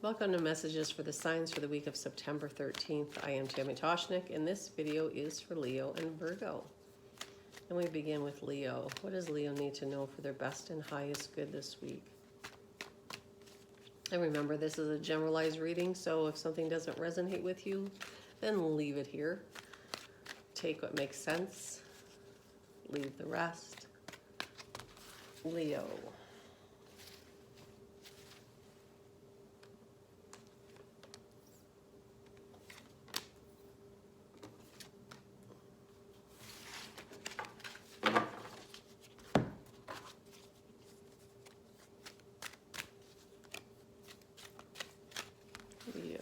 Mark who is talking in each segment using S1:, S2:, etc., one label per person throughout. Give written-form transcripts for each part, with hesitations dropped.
S1: Welcome to Messages for the Signs for the week of September 13th. I am Tammy Toshnik, and this video is for Leo and Virgo. And we begin with Leo. What does Leo need to know for their best and highest good this week? And remember, this is a generalized reading, so if something doesn't resonate with you, then leave it here. Take what makes sense, leave the rest. Leo. Leo.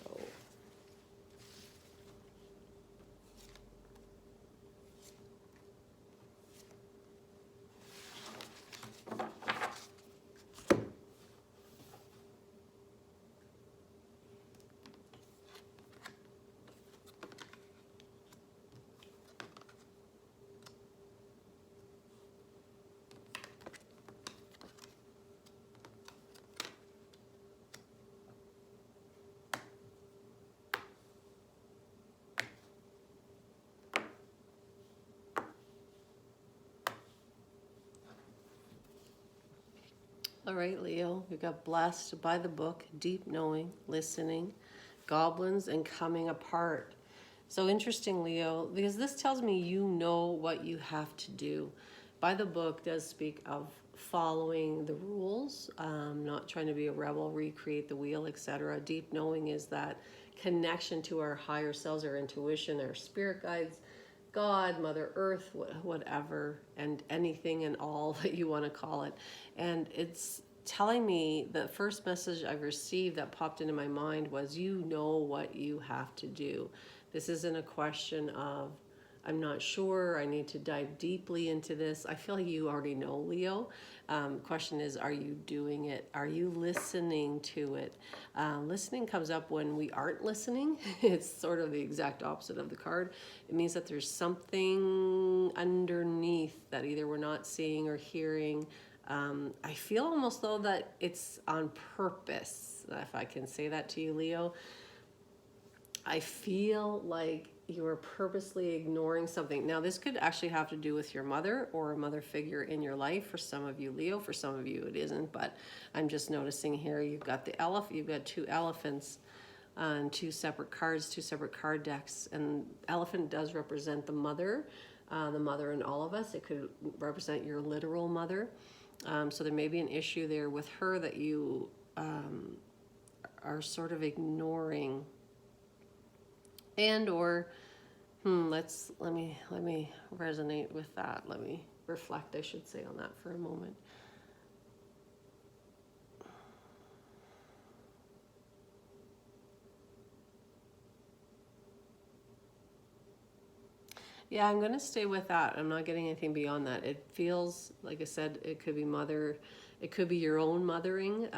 S1: All right, Leo, you got blessed by the book, deep knowing, listening, goblins, and coming apart. So interesting, Leo, because this tells me you know what you have to do. By the book does speak of following the rules, not trying to be a rebel, recreate the wheel, etc. Deep knowing is that connection to our higher selves, our intuition, our spirit guides, God, Mother Earth, whatever, and anything and all that you want to call it. And it's telling me the first message I've received that popped into my mind was, you know what you have to do. This isn't a question of, I'm not sure, I need to dive deeply into this. I feel like you already know, Leo. Question is, are you doing it? Are you listening to it? Listening comes up when we aren't listening. It's sort of the exact opposite of the card. It means that there's something underneath that either we're not seeing or hearing. I feel almost though that it's on purpose, if I can say that to you, Leo. I feel like you are purposely ignoring something. Now, this could actually have to do with your mother or a mother figure in your life. For some of you, Leo, for some of you, it isn't. But I'm just noticing here, you've got the elephant, you've got two elephants on two separate cards, two separate card decks. And elephant does represent the mother in all of us. It could represent your literal mother. So there may be an issue there with her that you are sort of ignoring. And or let me resonate with that. Let me reflect, I should say, on that for a moment. Yeah, I'm going to stay with that. I'm not getting anything beyond that. It feels, like I said, it could be mother, it could be your own mothering.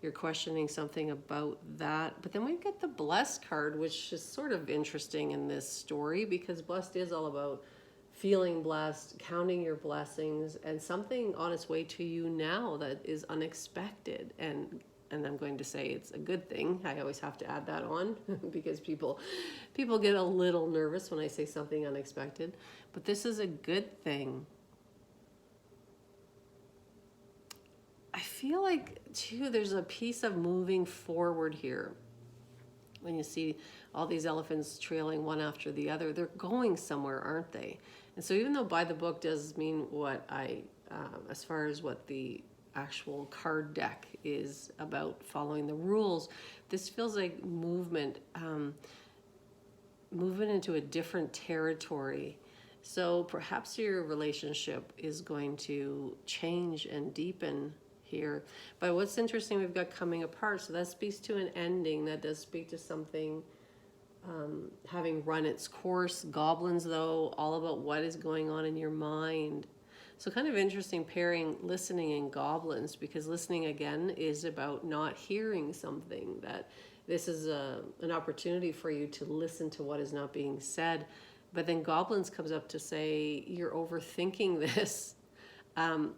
S1: You're questioning something about that. But then we get the blessed card, which is sort of interesting in this story, because blessed is all about feeling blessed, counting your blessings, and something on its way to you now that is unexpected. And I'm going to say it's a good thing. I always have to add that on because people get a little nervous when I say something unexpected. But this is a good thing. I feel like, too, there's a piece of moving forward here. When you see all these elephants trailing one after the other, they're going somewhere, aren't they? And so even though by the book does mean what as far as what the actual card deck is about, following the rules, this feels like movement into a different territory. So perhaps your relationship is going to change and deepen here. But what's interesting, we've got coming apart. So that speaks to an ending. That does speak to something having run its course. Goblins, though, all about what is going on in your mind. So kind of interesting pairing listening and goblins, because listening, again, is about not hearing something. That this is an opportunity for you to listen to what is not being said. But then goblins comes up to say, you're overthinking this.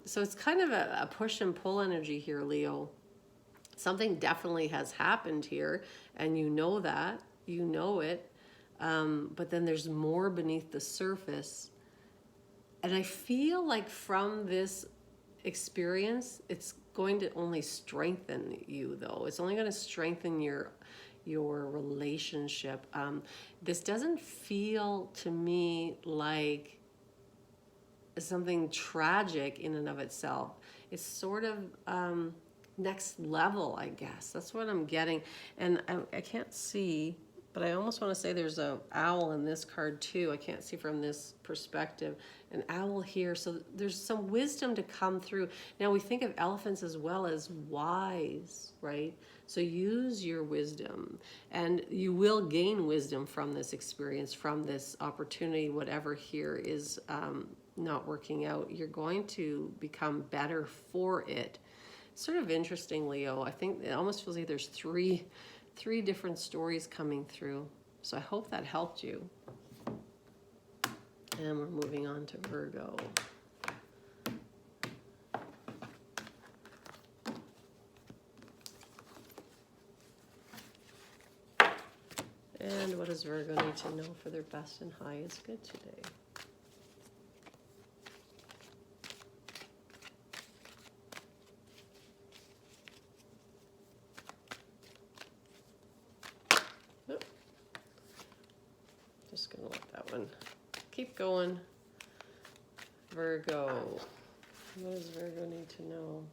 S1: So it's kind of a push and pull energy here, Leo. Something definitely has happened here, and you know that, you know it, but then there's more beneath the surface. And I feel like from this experience, it's going to only strengthen you, though. It's only going to strengthen your relationship. This doesn't feel to me like something tragic in and of itself. It's sort of next level, I guess. That's what I'm getting. And I can't see, but I almost want to say there's an owl in this card too. I can't see from this perspective. An owl here. So there's some wisdom to come through. Now we think of elephants as well as wise, right? So use your wisdom, and you will gain wisdom from this experience, from this opportunity, whatever here is not working out. You're going to become better for it. Sort of interesting, Leo. I think it almost feels like there's three different stories coming through. So I hope that helped you. And we're moving on to Virgo. And what does Virgo need to know for their best and highest good today? Oop. Just gonna let that one keep going. Virgo. What does Virgo need to know?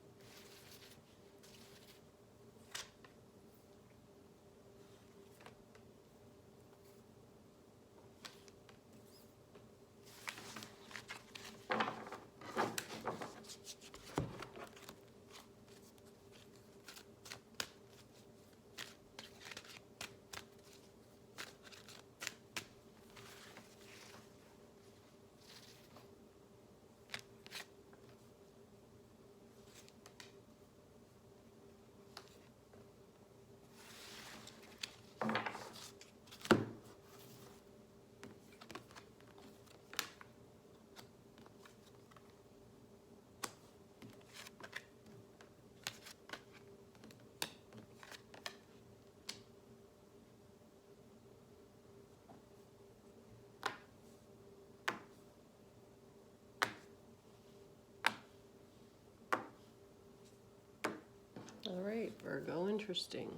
S1: All right, Virgo, interesting.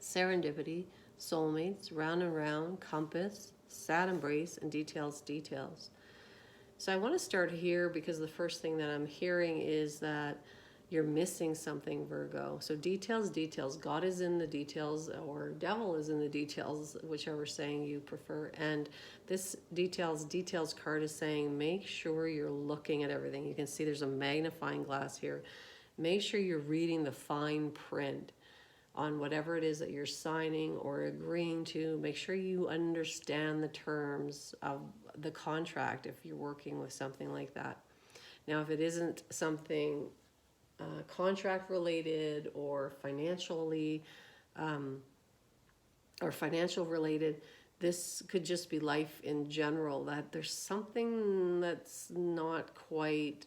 S1: Serendipity, soulmates, round and round, compass, sad embrace, and details, details. So I want to start here because the first thing that I'm hearing is that you're missing something, Virgo. So details, details. God is in the details, or devil is in the details, whichever saying you prefer. And this details, details card is saying make sure you're looking at everything. You can see there's a magnifying glass here. Make sure you're reading the fine print on whatever it is that you're signing or agreeing to. Make sure you understand the terms of the contract if you're working with something like that. Now, if it isn't something contract related or financially or financial related, this could just be life in general, that there's something that's not quite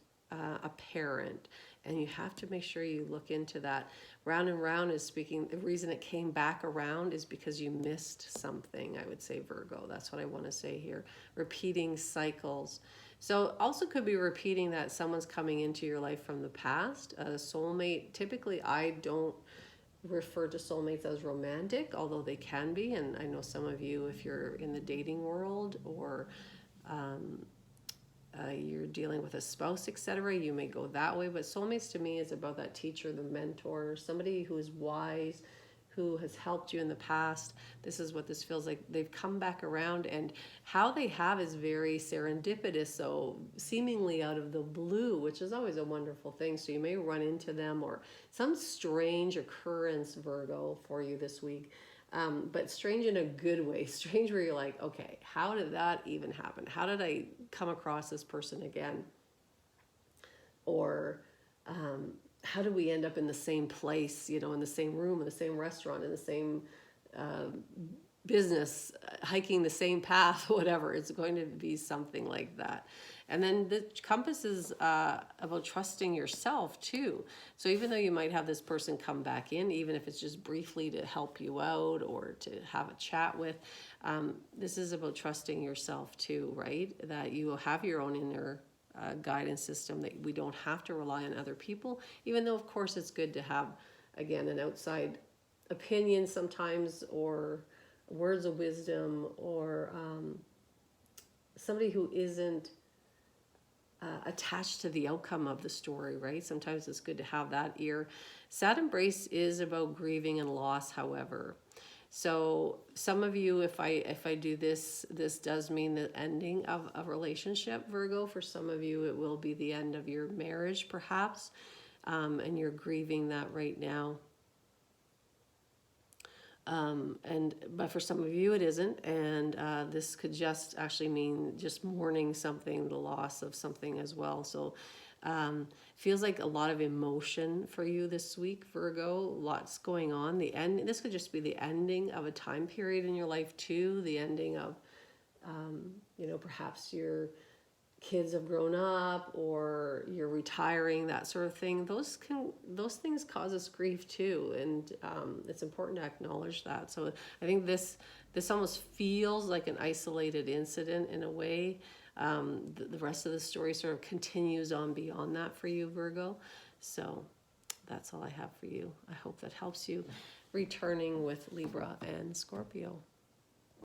S1: apparent, and you have to make sure you look into that. Round and round is speaking, the reason it came back around is because you missed something, I would say, Virgo. That's what I want to say here. Repeating cycles. So also could be repeating that someone's coming into your life from the past. A soulmate, typically I don't refer to soulmates as romantic, although they can be. And I know some of you, if you're in the dating world or you're dealing with a spouse, etc., you may go that way. But soulmates to me is about that teacher, the mentor, somebody who is wise, who has helped you in the past. This is what this feels like. They've come back around, and how they have is very serendipitous, so seemingly out of the blue, which is always a wonderful thing. So you may run into them or some strange occurrence, Virgo, for you this week. But strange in a good way. Strange where you're like, okay, how did that even happen? How did I come across this person again? Or how do we end up in the same place, you know, in the same room, in the same restaurant, in the same business, hiking the same path, whatever. It's going to be something like that. And then the compass is about trusting yourself too. So even though you might have this person come back in, even if it's just briefly to help you out or to have a chat with, this is about trusting yourself too, right? That you will have your own inner guidance system, that we don't have to rely on other people, even though of course it's good to have, again, an outside opinion sometimes, or words of wisdom, or somebody who isn't attached to the outcome of the story, right? Sometimes it's good to have that ear. Sad embrace is about grieving and loss, however. So some of you, if I do this does mean the ending of a relationship, Virgo. For some of you, it will be the end of your marriage, perhaps, and you're grieving that right now. But for some of you it isn't, and this could just actually mean just mourning something, the loss of something as well. So feels like a lot of emotion for you this week, Virgo. Lots going on. This could just be the ending of a time period in your life too, the ending of perhaps your kids have grown up, or you're retiring, that sort of thing. Those things cause us grief too, and it's important to acknowledge that. So I think this almost feels like an isolated incident in a way. The rest of the story sort of continues on beyond that for you, Virgo. So that's all I have for you. I hope that helps you returning with Libra and Scorpio.